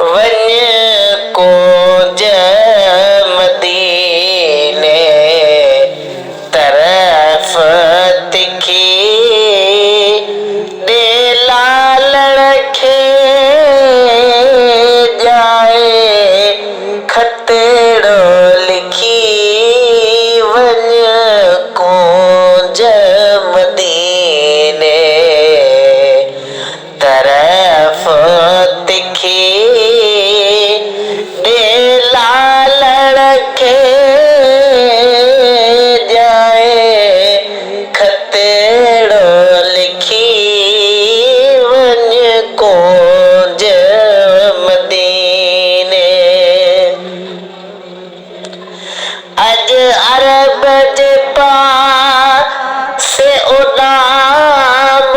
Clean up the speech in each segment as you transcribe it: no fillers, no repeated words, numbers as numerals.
वञ कोंज मदीने तरफ़ तिखी दे लालण खे जाए खतड़ो लिखी वञ कोंज मदीने तरफ़ तिखी दे लालण खे जाए खतड़ो लिखी वञ कोंज मदीने अज अरब जे पासे उॾाम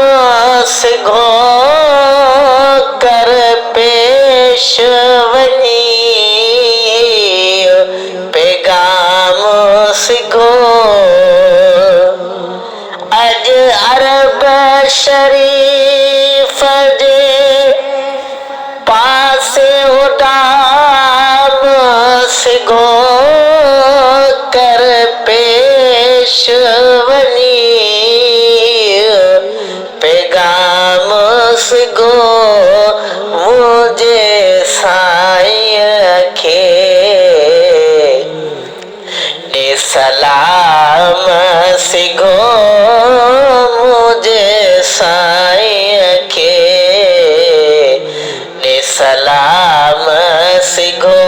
सिघो कर पेश वञी पैगाम सिघो अज अरब शरीफ जे पासे उॾाम सिघो कर पेश वञी पैगाम सिघो मुंहिंजे साईं खे ॾे सलाम सिघो मुंहिंजे साईं खे ॾे सलाम सिघो